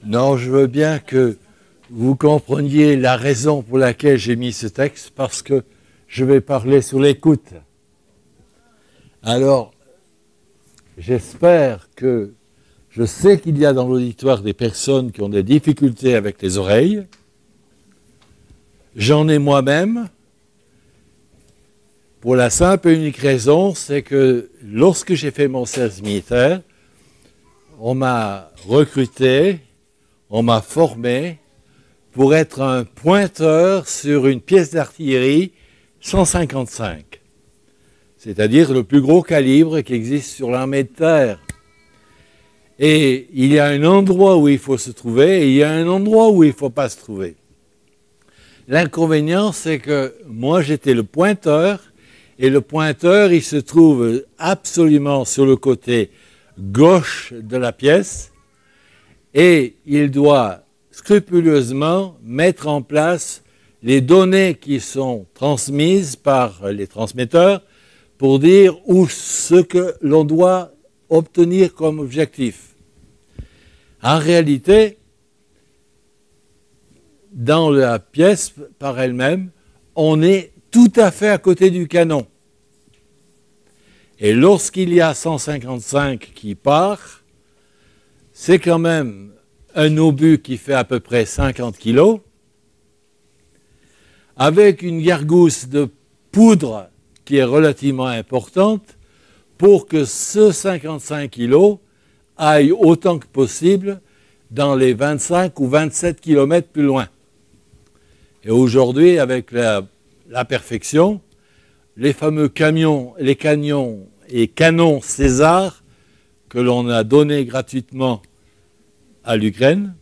Non, je veux bien que vous compreniez la raison pour laquelle j'ai mis ce texte, parce que je vais parler sur l'écoute. Alors, j'espère que... Je sais qu'il y a dans l'auditoire des personnes qui ont des difficultés avec les oreilles. J'en ai moi-même. Pour la simple et unique raison, c'est que lorsque j'ai fait mon service militaire, on m'a recruté, on m'a formé pour être un pointeur sur une pièce d'artillerie 155, c'est-à-dire le plus gros calibre qui existe sur l'armée de terre. Et il y a un endroit où il faut se trouver et il y a un endroit où il ne faut pas se trouver. L'inconvénient, c'est que moi, j'étais le pointeur, et le pointeur, il se trouve absolument sur le côté gauche de la pièce, et il doit scrupuleusement mettre en place les données qui sont transmises par les transmetteurs pour dire où ce que l'on doit obtenir comme objectif. En réalité, dans la pièce par elle-même, on est tout à fait à côté du canon. Et lorsqu'il y a 155 qui part, c'est quand même un obus qui fait à peu près 50 kg, avec une gargousse de poudre qui est relativement importante, pour que ce 55 kg aille autant que possible dans les 25 ou 27 km plus loin. Et aujourd'hui, avec la perfection, les fameux camions, les canons et canons César que l'on a donnés gratuitement à l'Ukraine,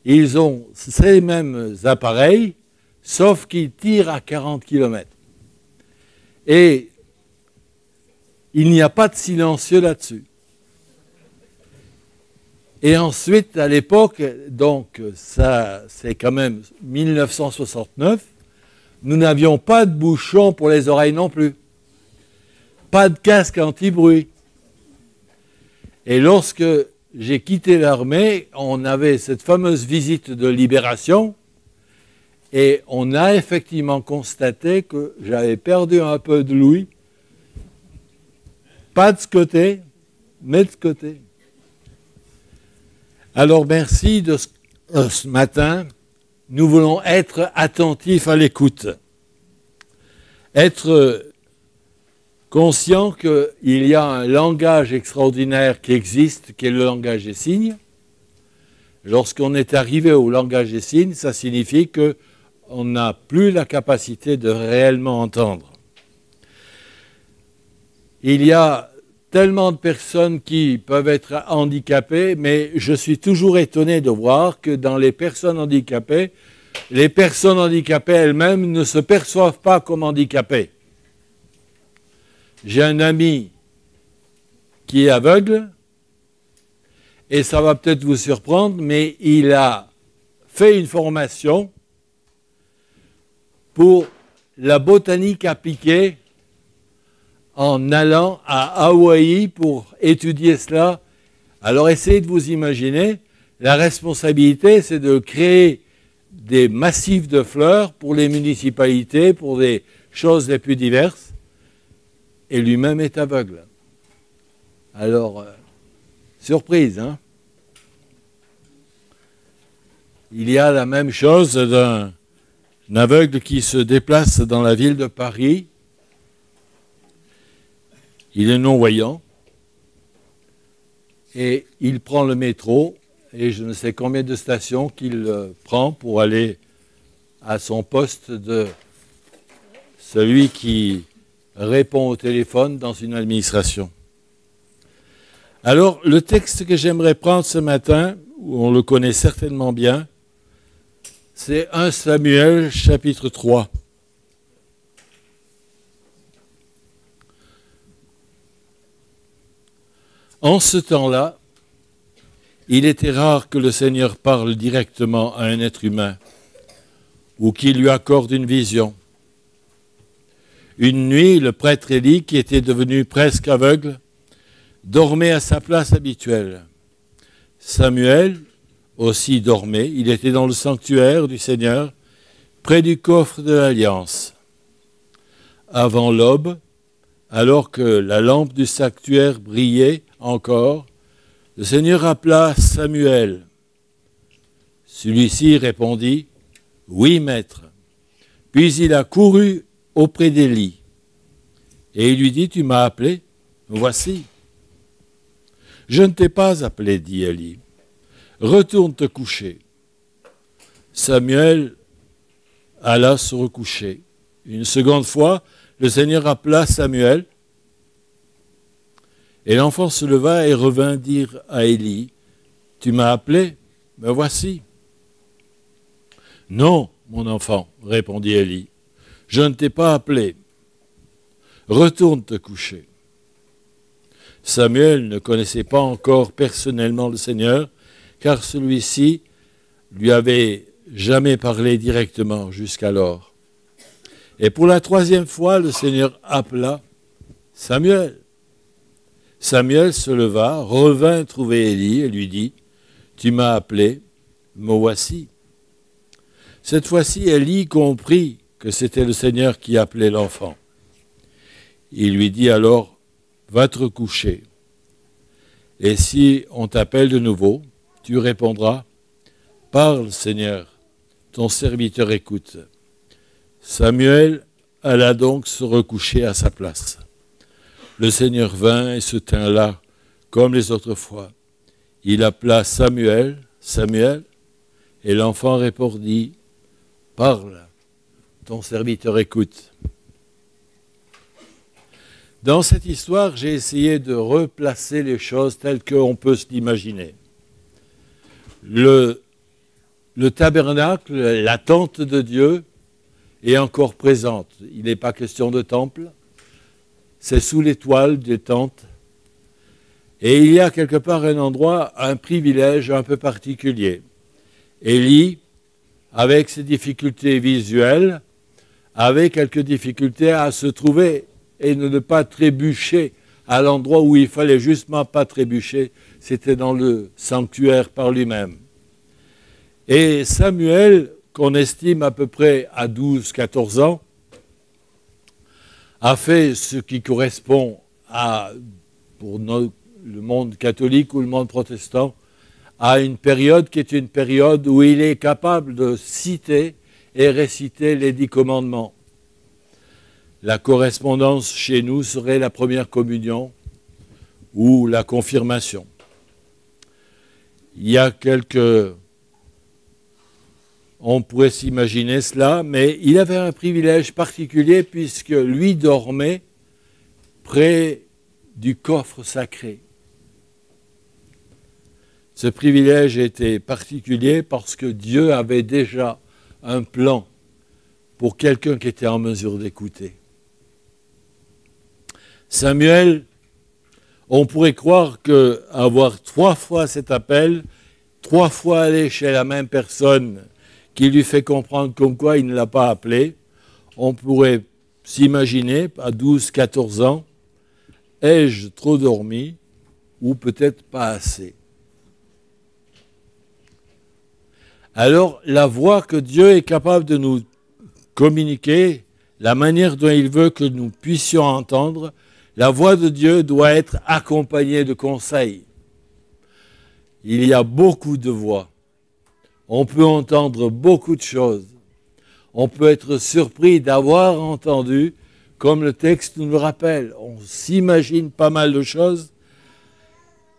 ils ont ces mêmes appareils, sauf qu'ils tirent à 40 km. Et il n'y a pas de silencieux là-dessus. Et ensuite, à l'époque, donc ça c'est quand même 1969, nous n'avions pas de bouchon pour les oreilles non plus. Pas de casque anti-bruit. Et lorsque j'ai quitté l'armée, on avait cette fameuse visite de libération, et on a effectivement constaté que j'avais perdu un peu de l'ouïe. Pas de ce côté, mais de ce côté. Alors merci de ce matin. Nous voulons être attentifs à l'écoute. Être conscient qu'il y a un langage extraordinaire qui existe, qui est le langage des signes. Lorsqu'on est arrivé au langage des signes, ça signifie qu'on n'a plus la capacité de réellement entendre. Il y a tellement de personnes qui peuvent être handicapées, mais je suis toujours étonné de voir que dans les personnes handicapées elles-mêmes ne se perçoivent pas comme handicapées. J'ai un ami qui est aveugle, et ça va peut-être vous surprendre, mais il a fait une formation pour la botanique appliquée en allant à Hawaï pour étudier cela. Alors essayez de vous imaginer, la responsabilité, c'est de créer des massifs de fleurs pour les municipalités, pour des choses les plus diverses, et lui-même est aveugle. Alors, surprise, hein? Il y a la même chose d'un aveugle qui se déplace dans la ville de Paris. Il est non-voyant et il prend le métro et je ne sais combien de stations qu'il prend pour aller à son poste de celui qui répond au téléphone dans une administration. Alors, le texte que j'aimerais prendre ce matin, où on le connaît certainement bien, c'est 1 Samuel chapitre 3. En ce temps-là, il était rare que le Seigneur parle directement à un être humain ou qu'il lui accorde une vision. Une nuit, le prêtre Élie, qui était devenu presque aveugle, dormait à sa place habituelle. Samuel, aussi dormait. Il était dans le sanctuaire du Seigneur, près du coffre de l'Alliance. Avant l'aube, alors que la lampe du sanctuaire brillait encore, le Seigneur appela Samuel. Celui-ci répondit « Oui, maître ». Puis il a couru auprès d'Élie. Et il lui dit « Tu m'as appelé, voici ». « Je ne t'ai pas appelé, dit Élie. Retourne te coucher. » Samuel alla se recoucher. Une seconde fois, le Seigneur appela Samuel. Et l'enfant se leva et revint dire à Élie, « Tu m'as appelé, me voici. » « Non, mon enfant, répondit Élie, je ne t'ai pas appelé. Retourne te coucher. Samuel ne connaissait pas encore personnellement le Seigneur, car celui-ci lui avait jamais parlé directement jusqu'alors. Et pour la troisième fois, le Seigneur appela Samuel. Samuel se leva, revint trouver Élie et lui dit, « Tu m'as appelé, me voici. » Cette fois-ci, Élie comprit que c'était le Seigneur qui appelait l'enfant. Il lui dit alors, « Va te recoucher. Et si on t'appelle de nouveau, tu répondras, « Parle, Seigneur, ton serviteur écoute. » Samuel alla donc se recoucher à sa place. Le Seigneur vint et se tint là, comme les autres fois. Il appela Samuel, Samuel, et l'enfant répondit, « Parle, ton serviteur écoute. » Dans cette histoire, j'ai essayé de replacer les choses telles qu'on peut se l'imaginer. Le tabernacle, la tente de Dieu, est encore présente. Il n'est pas question de temple. C'est sous l'étoile des tentes. Et il y a quelque part un endroit, un privilège un peu particulier. Élie, avec ses difficultés visuelles, avait quelques difficultés à se trouver et ne pas trébucher à l'endroit où il fallait justement pas trébucher, c'était dans le sanctuaire par lui-même. Et Samuel, qu'on estime à peu près à 12-14 ans, a fait ce qui correspond à, pour le monde catholique ou le monde protestant, à une période qui est une période où il est capable de citer et réciter les 10 commandements. La correspondance chez nous serait la première communion ou la confirmation. Il y a quelques... On pourrait s'imaginer cela, mais il avait un privilège particulier puisque lui dormait près du coffre sacré. Ce privilège était particulier parce que Dieu avait déjà un plan pour quelqu'un qui était en mesure d'écouter. Samuel, on pourrait croire qu'avoir 3 fois cet appel, 3 fois aller chez la même personne qui lui fait comprendre comme quoi il ne l'a pas appelé, on pourrait s'imaginer à 12-14 ans, ai-je trop dormi ou peut-être pas assez? Alors, la voix que Dieu est capable de nous communiquer, la manière dont il veut que nous puissions entendre, la voix de Dieu doit être accompagnée de conseils. Il y a beaucoup de voix. On peut entendre beaucoup de choses. On peut être surpris d'avoir entendu, comme le texte nous le rappelle. On s'imagine pas mal de choses,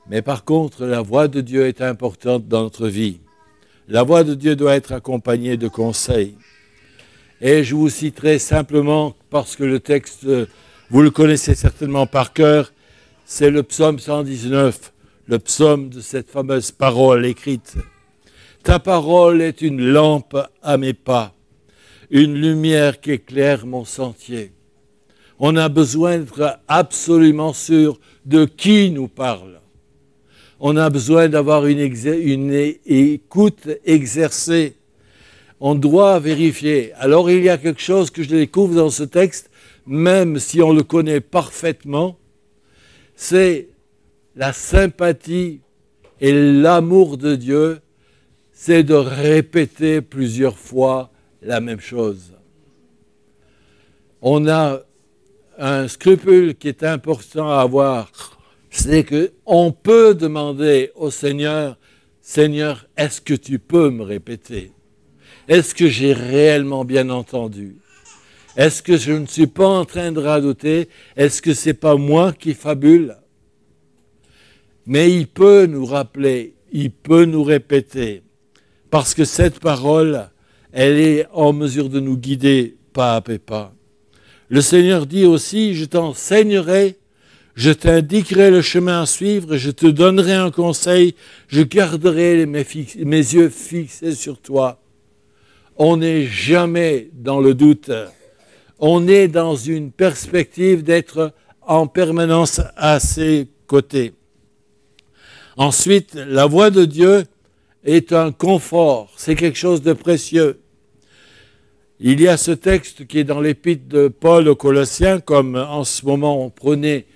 mais par contre, la voix de Dieu est importante dans notre vie. La voix de Dieu doit être accompagnée de conseils. Et je vous citerai simplement, parce que le texte, vous le connaissez certainement par cœur, c'est le psaume 119, le psaume de cette fameuse parole écrite. « Ta parole est une lampe à mes pas, une lumière qui éclaire mon sentier. » On a besoin d'être absolument sûr de qui nous parle. On a besoin d'avoir une écoute exercée. On doit vérifier. Alors il y a quelque chose que je découvre dans ce texte, même si on le connaît parfaitement, c'est la sympathie et l'amour de Dieu c'est de répéter plusieurs fois la même chose. On a un scrupule qui est important à avoir, c'est qu'on peut demander au Seigneur, Seigneur, est-ce que tu peux me répéter? Est-ce que j'ai réellement bien entendu? Est-ce que je ne suis pas en train de radoter? Est-ce que ce n'est pas moi qui fabule? Mais il peut nous rappeler, il peut nous répéter, parce que cette parole, elle est en mesure de nous guider pas après pas. Le Seigneur dit aussi, je t'enseignerai, je t'indiquerai le chemin à suivre, je te donnerai un conseil, je garderai mes yeux fixés sur toi. On n'est jamais dans le doute. On est dans une perspective d'être en permanence à ses côtés. Ensuite, la voix de Dieu est un confort, c'est quelque chose de précieux. Il y a ce texte qui est dans l'épître de Paul aux Colossiens, comme en ce moment on prenait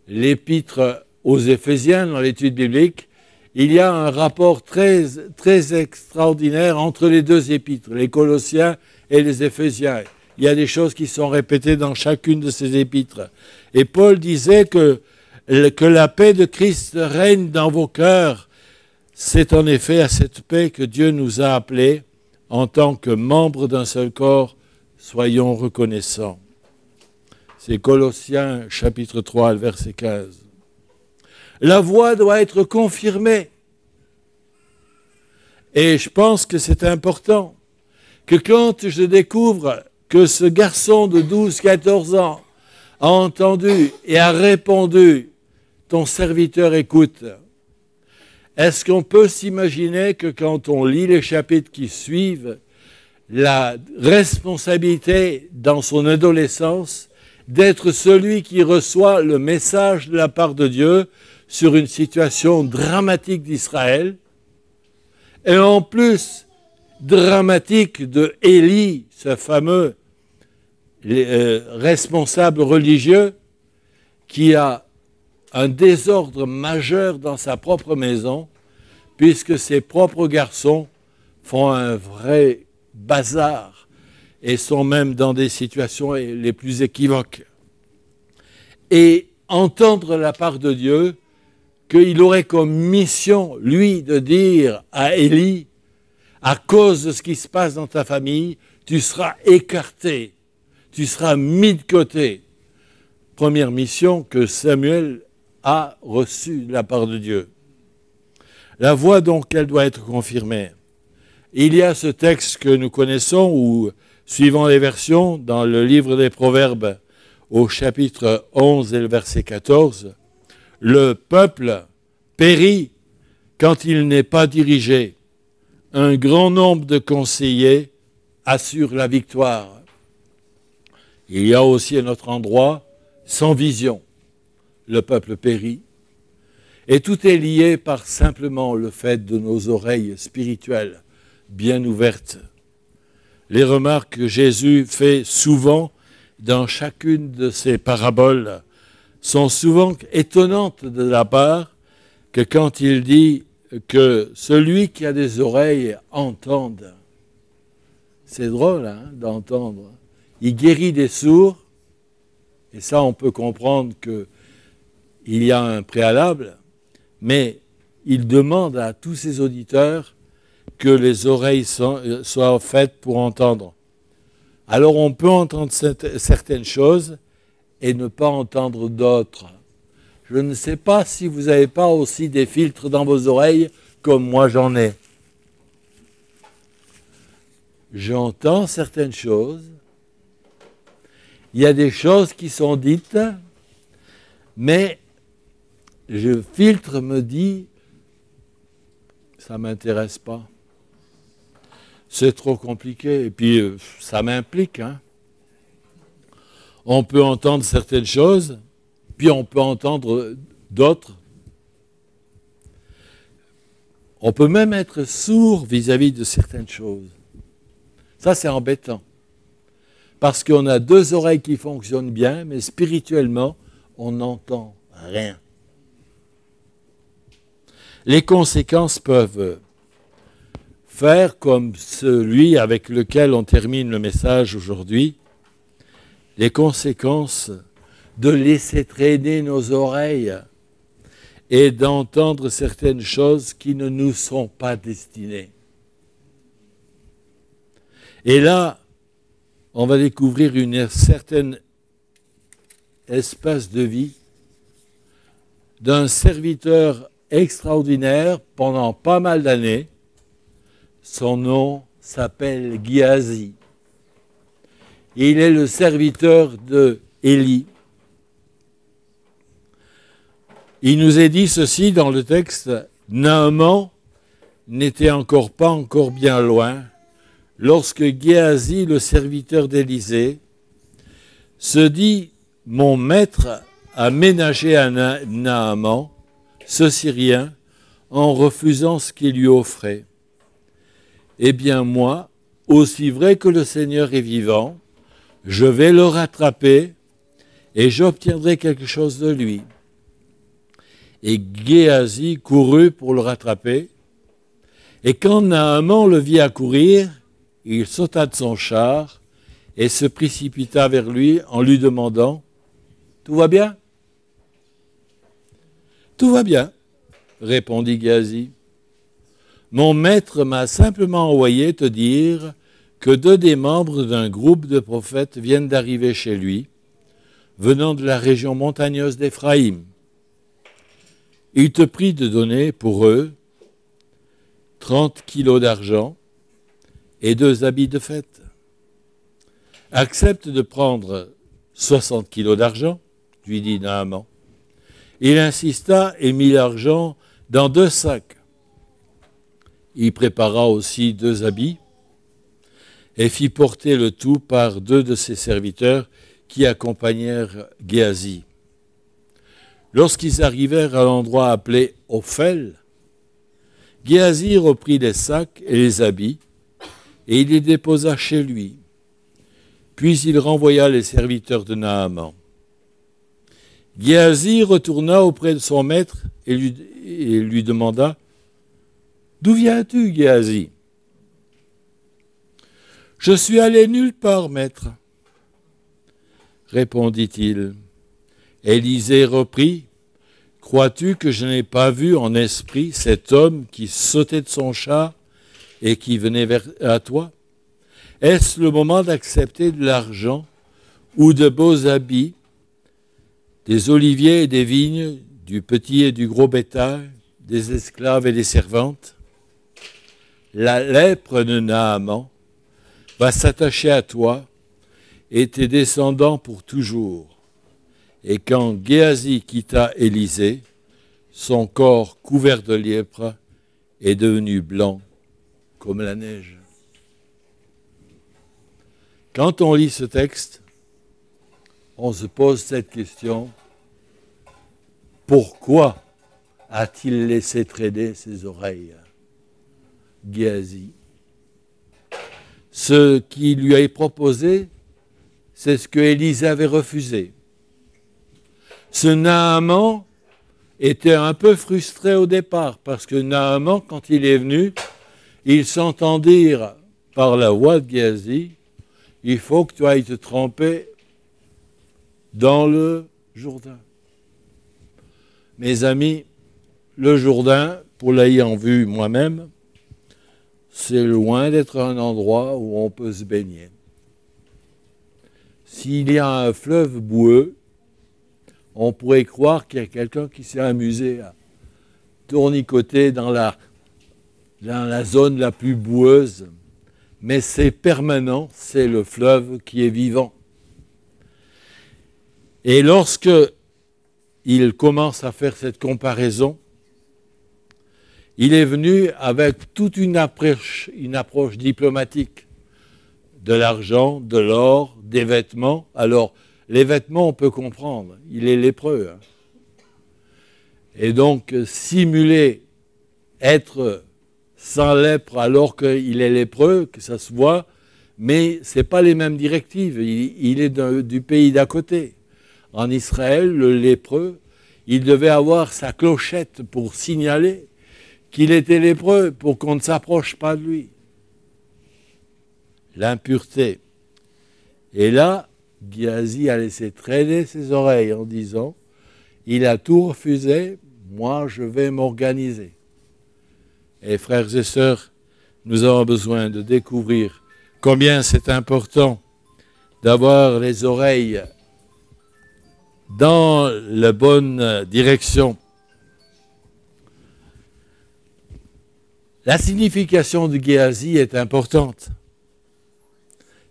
l'épître aux Éphésiens dans l'étude biblique. Il y a un rapport très, très extraordinaire entre les deux épîtres, les Colossiens et les Éphésiens. Il y a des choses qui sont répétées dans chacune de ces épîtres. Et Paul disait que la paix de Christ règne dans vos cœurs. C'est en effet à cette paix que Dieu nous a appelés en tant que membres d'un seul corps. Soyons reconnaissants. C'est Colossiens chapitre 3, verset 15. La voix doit être confirmée. Et je pense que c'est important que quand je découvre que ce garçon de 12-14 ans a entendu et a répondu « Ton serviteur écoute », est-ce qu'on peut s'imaginer que quand on lit les chapitres qui suivent, la responsabilité dans son adolescence d'être celui qui reçoit le message de la part de Dieu sur une situation dramatique d'Israël, et en plus dramatique de Élie, ce fameux responsable religieux qui a un désordre majeur dans sa propre maison, puisque ses propres garçons font un vrai bazar et sont même dans des situations les plus équivoques. Et entendre la part de Dieu qu'il aurait comme mission, lui, de dire à Élie, à cause de ce qui se passe dans ta famille, tu seras écarté, tu seras mis de côté. Première mission que Samuel a reçue de la part de Dieu. La voix donc, elle doit être confirmée. Il y a ce texte que nous connaissons, où, suivant les versions, dans le livre des Proverbes, au chapitre 11 et le verset 14, le peuple périt quand il n'est pas dirigé. Un grand nombre de conseillers assurent la victoire. Il y a aussi un autre endroit, sans vision, le peuple périt. Et tout est lié par simplement le fait de nos oreilles spirituelles bien ouvertes. Les remarques que Jésus fait souvent dans chacune de ses paraboles sont souvent étonnantes de la part que quand il dit que celui qui a des oreilles entende. C'est drôle d'entendre. Il guérit des sourds, et ça on peut comprendre qu'il y a un préalable, mais il demande à tous ses auditeurs que les oreilles soient faites pour entendre. Alors on peut entendre certaines choses et ne pas entendre d'autres. Je ne sais pas si vous n'avez pas aussi des filtres dans vos oreilles comme moi j'en ai. J'entends certaines choses. Il y a des choses qui sont dites, mais le filtre me dit ça ne m'intéresse pas. C'est trop compliqué. Et puis, ça m'implique. On peut entendre certaines choses, puis on peut entendre d'autres. On peut même être sourd vis-à-vis de certaines choses. Ça, c'est embêtant. Parce qu'on a deux oreilles qui fonctionnent bien, mais spirituellement, on n'entend rien. Les conséquences peuvent faire comme celui avec lequel on termine le message aujourd'hui, les conséquences de laisser traîner nos oreilles et d'entendre certaines choses qui ne nous sont pas destinées. Et là, on va découvrir une certaine espace de vie d'un serviteur extraordinaire pendant pas mal d'années. Son nom s'appelle Géasi. Il est le serviteur de Élie. Il nous est dit ceci dans le texte, Naaman n'était pas encore bien loin, lorsque Géasi, le serviteur d'Élisée, se dit, mon maître a ménagé à Naaman, ce Syrien, en refusant ce qu'il lui offrait. Eh bien moi, aussi vrai que le Seigneur est vivant, je vais le rattraper et j'obtiendrai quelque chose de lui. Et Géasi courut pour le rattraper, et quand Naaman le vit accourir, il sauta de son char et se précipita vers lui en lui demandant « Tout va bien ?»« Tout va bien, » répondit Géasi. « Mon maître m'a simplement envoyé te dire que 2 des membres d'un groupe de prophètes viennent d'arriver chez lui, venant de la région montagneuse d'Éphraïm. Il te prie de donner pour eux 30 kilos d'argent et 2 habits de fête. Accepte de prendre 60 kilos d'argent, lui dit Naaman. Il insista et mit l'argent dans 2 sacs. Il prépara aussi 2 habits et fit porter le tout par 2 de ses serviteurs qui accompagnèrent Géasi. Lorsqu'ils arrivèrent à l'endroit appelé Ophel, Géasi reprit les sacs et les habits, et il les déposa chez lui. Puis il renvoya les serviteurs de Naaman. Géasi retourna auprès de son maître et lui demanda « D'où viens-tu, Géasi ?»« Je suis allé nulle part, maître. » répondit-il. Élisée reprit, « Crois-tu que je n'ai pas vu en esprit cet homme qui sautait de son char et qui venait à toi? Est-ce le moment d'accepter de l'argent ou de beaux habits, des oliviers et des vignes, du petit et du gros bétail, des esclaves et des servantes? La lèpre de Naaman va s'attacher à toi et tes descendants pour toujours. » Et quand Géasi quitta Élisée, son corps couvert de lèpre est devenu blanc comme la neige. Quand on lit ce texte, on se pose cette question, pourquoi a-t-il laissé traîner ses oreilles, Géasi? Ce qui lui a proposé, c'est ce que Élisée avait refusé. Ce Naaman était un peu frustré au départ, parce que Naaman, quand il est venu, il s'entend dire par la voix de Géasi, il faut que tu ailles te tremper dans le Jourdain. Mes amis, le Jourdain, pour l'ayant vu moi-même, c'est loin d'être un endroit où on peut se baigner. S'il y a un fleuve boueux, on pourrait croire qu'il y a quelqu'un qui s'est amusé à tournicoter dans la zone la plus boueuse, mais c'est permanent, c'est le fleuve qui est vivant. Et lorsque il commence à faire cette comparaison, il est venu avec toute une approche diplomatique de l'argent, de l'or, des vêtements. Alors, les vêtements, on peut comprendre, il est lépreux. Hein. Et donc, simuler être sans lèpre alors qu'il est lépreux, que ça se voit, mais ce n'est pas les mêmes directives. Il est du pays d'à côté. En Israël, le lépreux, il devait avoir sa clochette pour signaler qu'il était lépreux, pour qu'on ne s'approche pas de lui. l'impureté. Et là, Géasi a laissé traîner ses oreilles en disant, il a tout refusé, moi je vais m'organiser. Et frères et sœurs, nous avons besoin de découvrir combien c'est important d'avoir les oreilles dans la bonne direction. La signification de Géasi est importante.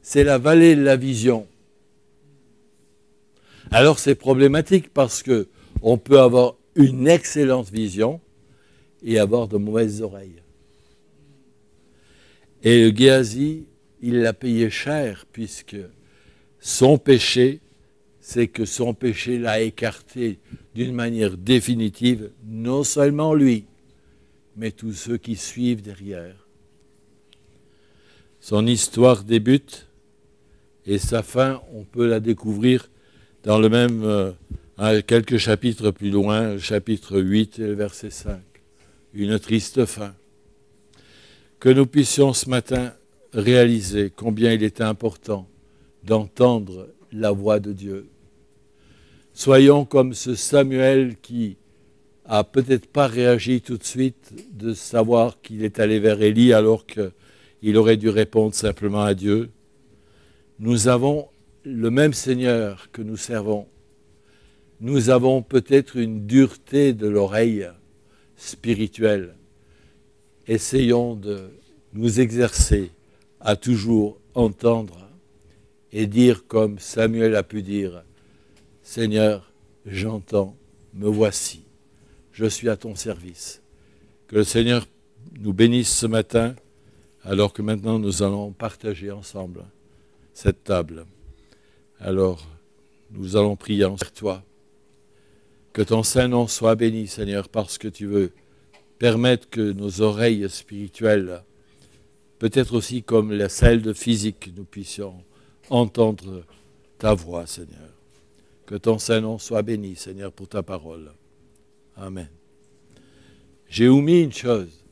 C'est la vallée de la vision. Alors c'est problématique parce que on peut avoir une excellente vision et avoir de mauvaises oreilles. Et le Géasi, il l'a payé cher puisque son péché, c'est que son péché l'a écarté d'une manière définitive, non seulement lui, mais tous ceux qui suivent derrière. Son histoire débute et sa fin, on peut la découvrir dans le même, quelques chapitres plus loin, le chapitre 8 et le verset 5. Une triste fin. Que nous puissions ce matin réaliser combien il est important d'entendre la voix de Dieu. Soyons comme ce Samuel qui a peut-être pas réagi tout de suite de savoir qu'il est allé vers Élie alors qu'il aurait dû répondre simplement à Dieu. Nous avons le même Seigneur que nous servons. Nous avons peut-être une dureté de l'oreille spirituelle. Essayons de nous exercer à toujours entendre et dire comme Samuel a pu dire, « Seigneur, j'entends, me voici, je suis à ton service. » Que le Seigneur nous bénisse ce matin, alors que maintenant nous allons partager ensemble cette table. Alors, nous allons prier envers toi. Que ton Saint-Nom soit béni, Seigneur, parce que tu veux permettre que nos oreilles spirituelles, peut-être aussi comme celles de physique, nous puissions entendre ta voix, Seigneur. Que ton Saint-Nom soit béni, Seigneur, pour ta parole. Amen. J'ai omis une chose.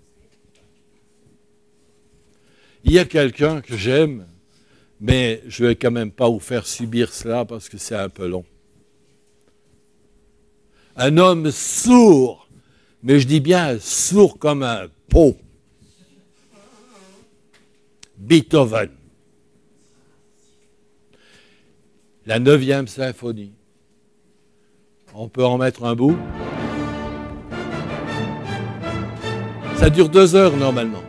Il y a quelqu'un que j'aime, mais je ne vais quand même pas vous faire subir cela parce que c'est un peu long. Un homme sourd, mais je dis bien sourd comme un pot. Beethoven. La 9e symphonie. On peut en mettre un bout. Ça dure 2 heures normalement.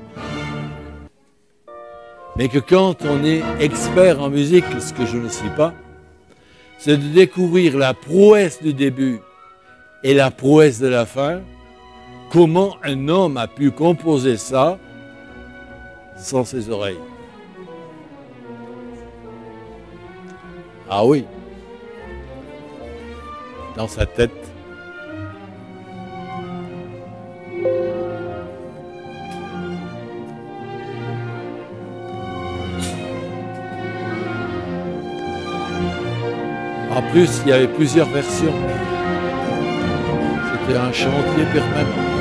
Mais que quand on est expert en musique, ce que je ne suis pas, c'est de découvrir la prouesse du début et la prouesse de la fin. Comment un homme a pu composer ça sans ses oreilles? Ah oui, dans sa tête. En plus, il y avait plusieurs versions. C'était un chantier permanent.